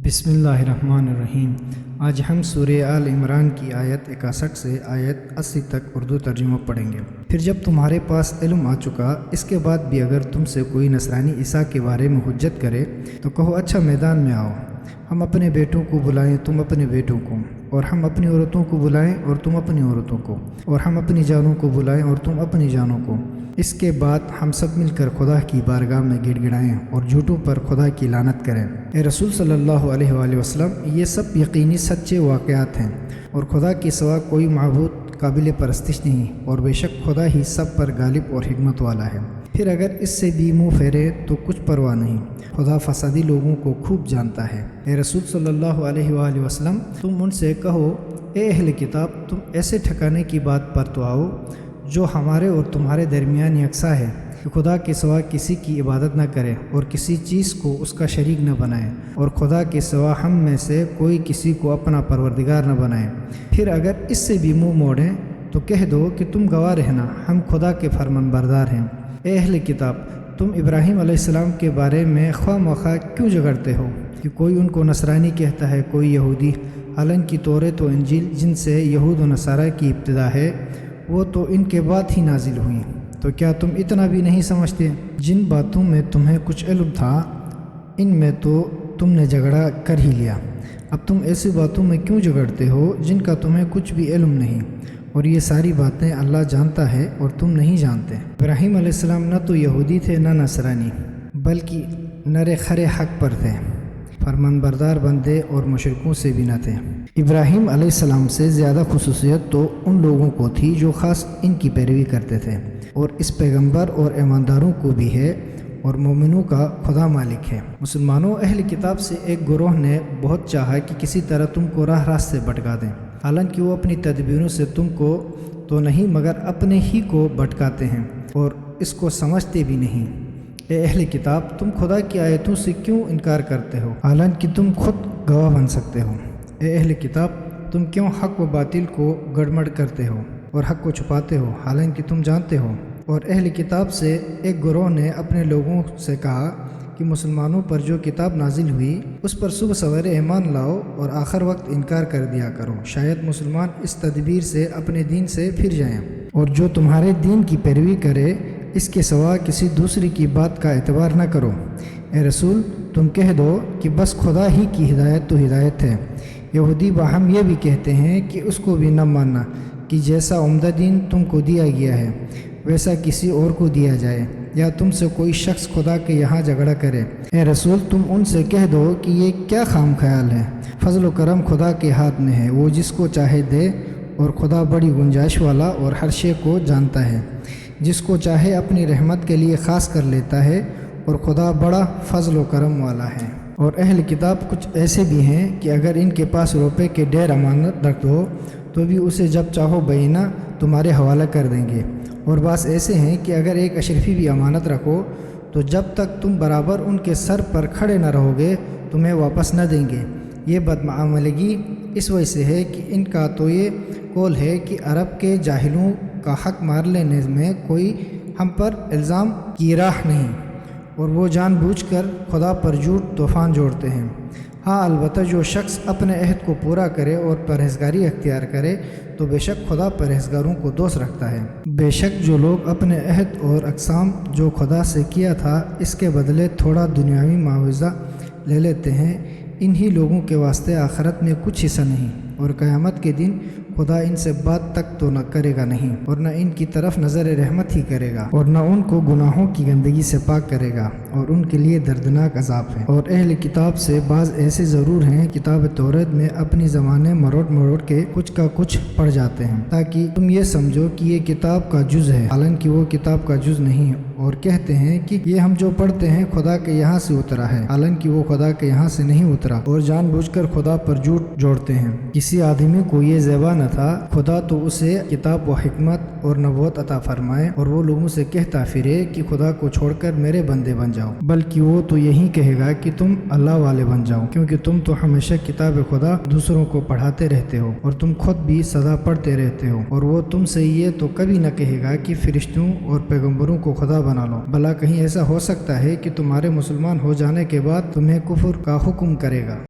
بسم اللہ الرحمن الرحیم۔ آج ہم سورہ آل عمران کی آیت 61 سے آیت 80 تک اردو ترجمہ پڑھیں گے۔ پھر جب تمہارے پاس علم آ چکا، اس کے بعد بھی اگر تم سے کوئی نصرانی عیسیٰ کے بارے میں حجت کرے تو کہو اچھا میدان میں آؤ، ہم اپنے بیٹوں کو بلائیں تم اپنے بیٹوں کو، اور ہم اپنی عورتوں کو بلائیں اور تم اپنی عورتوں کو، اور ہم اپنی جانوں کو بلائیں اور تم اپنی جانوں کو۔ اس کے بعد ہم سب مل کر خدا کی بارگاہ میں گڑ گڑائیں اور جھوٹوں پر خدا کی لعنت کریں۔ اے رسول صلی اللہ علیہ وآلہ وسلم، یہ سب یقینی سچے واقعات ہیں، اور خدا کے سوا کوئی معبود قابل پرستش نہیں، اور بے شک خدا ہی سب پر غالب اور حکمت والا ہے۔ پھر اگر اس سے بھی منہ پھیرے تو کچھ پرواہ نہیں، خدا فسادی لوگوں کو خوب جانتا ہے۔ اے رسول صلی اللہ علیہ وآلہ وسلم، تم ان سے کہو، اے اہل کتاب، تم ایسے ٹھکانے کی بات پر تو آؤ جو ہمارے اور تمہارے درمیان یکساں ہے، کہ خدا کے سوا کسی کی عبادت نہ کرے اور کسی چیز کو اس کا شریک نہ بنائے، اور خدا کے سوا ہم میں سے کوئی کسی کو اپنا پروردگار نہ بنائے۔ پھر اگر اس سے بھی منہ موڑیں تو کہہ دو کہ تم گواہ رہنا، ہم خدا کے فرمان بردار ہیں۔ اے اہل کتاب، تم ابراہیم علیہ السلام کے بارے میں خواہ مخواہ کیوں جھگڑتے ہو کہ کوئی ان کو نصرانی کہتا ہے، کوئی یہودی، حالانکہ توریت و انجیل جن سے یہود و نصارہ کی ابتدا ہے وہ تو ان کے بعد ہی نازل ہوئیں، تو کیا تم اتنا بھی نہیں سمجھتے؟ جن باتوں میں تمہیں کچھ علم تھا ان میں تو تم نے جھگڑا کر ہی لیا، اب تم ایسی باتوں میں کیوں جھگڑتے ہو جن کا تمہیں کچھ بھی علم نہیں، اور یہ ساری باتیں اللہ جانتا ہے اور تم نہیں جانتے۔ ابراہیم علیہ السلام نہ تو یہودی تھے نہ نصرانی، بلکہ نرے کھرے حق پر تھے، فرمان بردار بندے اور مشرکوں سے بھی نہ تھے۔ ابراہیم علیہ السلام سے زیادہ خصوصیت تو ان لوگوں کو تھی جو خاص ان کی پیروی کرتے تھے، اور اس پیغمبر اور ایمانداروں کو بھی ہے، اور مومنوں کا خدا مالک ہے۔ مسلمانوں، اہل کتاب سے ایک گروہ نے بہت چاہا کہ کسی طرح تم کو راہ راست سے بھٹکا دیں، حالانکہ وہ اپنی تدبیروں سے تم کو تو نہیں مگر اپنے ہی کو بھٹکاتے ہیں اور اس کو سمجھتے بھی نہیں۔ اے اہل کتاب، تم خدا کی آیتوں سے کیوں انکار کرتے ہو حالانکہ تم خود گواہ بن سکتے ہو؟ اے اہل کتاب، تم کیوں حق و باطل کو گڑبڑ کرتے ہو اور حق کو چھپاتے ہو حالانکہ تم جانتے ہو؟ اور اہل کتاب سے ایک گروہ نے اپنے لوگوں سے کہا کہ مسلمانوں پر جو کتاب نازل ہوئی اس پر صبح سویرے ایمان لاؤ اور آخر وقت انکار کر دیا کرو، شاید مسلمان اس تدبیر سے اپنے دین سے پھر جائیں، اور جو تمہارے دین کی پیروی کرے اس کے سوا کسی دوسری کی بات کا اعتبار نہ کرو۔ اے رسول، تم کہہ دو کہ بس خدا ہی کی ہدایت تو ہدایت ہے۔ یہودی باہم یہ بھی کہتے ہیں کہ اس کو بھی نہ ماننا کہ جیسا عمدہ دین تم کو دیا گیا ہے ویسا کسی اور کو دیا جائے، یا تم سے کوئی شخص خدا کے یہاں جھگڑا کرے۔ اے رسول، تم ان سے کہہ دو کہ یہ کیا خام خیال ہے، فضل و کرم خدا کے ہاتھ میں ہے، وہ جس کو چاہے دے، اور خدا بڑی گنجائش والا اور ہر شے کو جانتا ہے، جس کو چاہے اپنی رحمت کے لیے خاص کر لیتا ہے، اور خدا بڑا فضل و کرم والا ہے۔ اور اہل کتاب کچھ ایسے بھی ہیں کہ اگر ان کے پاس روپے کے ڈھیر امانت رکھ دو تو بھی اسے جب چاہو بینہ تمہارے حوالہ کر دیں گے، اور بعض ایسے ہیں کہ اگر ایک اشرفی بھی امانت رکھو تو جب تک تم برابر ان کے سر پر کھڑے نہ رہو گے تمہیں واپس نہ دیں گے۔ یہ بدمعاملگی اس وجہ سے ہے کہ ان کا تو یہ قول ہے کہ عرب کے جاہلوں کا حق مار لینے میں کوئی ہم پر الزام کی راہ نہیں، اور وہ جان بوجھ کر خدا پر جھوٹ طوفان جوڑتے ہیں۔ ہاں البتہ جو شخص اپنے عہد کو پورا کرے اور پرہیزگاری اختیار کرے تو بے شک خدا پرہیزگاروں کو دوست رکھتا ہے۔ بے شک جو لوگ اپنے عہد اور اقسام جو خدا سے کیا تھا اس کے بدلے تھوڑا دنیاوی معاوضہ لے لیتے ہیں، انہی لوگوں کے واسطے آخرت میں کچھ حصہ نہیں، اور قیامت کے دن خدا ان سے بات تک تو نہ کرے گا نہیں، اور نہ ان کی طرف نظر رحمت ہی کرے گا، اور نہ ان کو گناہوں کی گندگی سے پاک کرے گا، اور ان کے لیے دردناک عذاب ہے۔ اور اہل کتاب سے بعض ایسے ضرور ہیں کتاب توریت میں اپنی زبانیں مروڑ مروڑ کے کچھ کا کچھ پڑھ جاتے ہیں تاکہ تم یہ سمجھو کہ یہ کتاب کا جز ہے، حالانکہ وہ کتاب کا جز نہیں، اور کہتے ہیں کہ یہ ہم جو پڑھتے ہیں خدا کے یہاں سے اترا ہے، حالانکہ وہ خدا کے یہاں سے نہیں اترا، اور جان بوجھ کر خدا پر جھوٹ جوڑتے ہیں۔ کسی آدمی کو یہ زیبا نہ تھا خدا تو اسے کتاب و حکمت اور نبوت عطا فرمائے اور وہ لوگوں سے کہتا پھرے کہ خدا کو چھوڑ کر میرے بندے بن جاؤ، بلکہ وہ تو یہی کہے گا کہ تم اللہ والے بن جاؤ، کیونکہ تم تو ہمیشہ کتاب خدا دوسروں کو پڑھاتے رہتے ہو اور تم خود بھی سدا پڑھتے رہتے ہو، اور وہ تم سے یہ تو کبھی نہ کہے گا کہ فرشتوں اور پیغمبروں کو خدا بنا لو، بھلا کہیں ایسا ہو سکتا ہے کہ تمہارے مسلمان ہو جانے کے بعد تمہیں کفر کا حکم کرے گا؟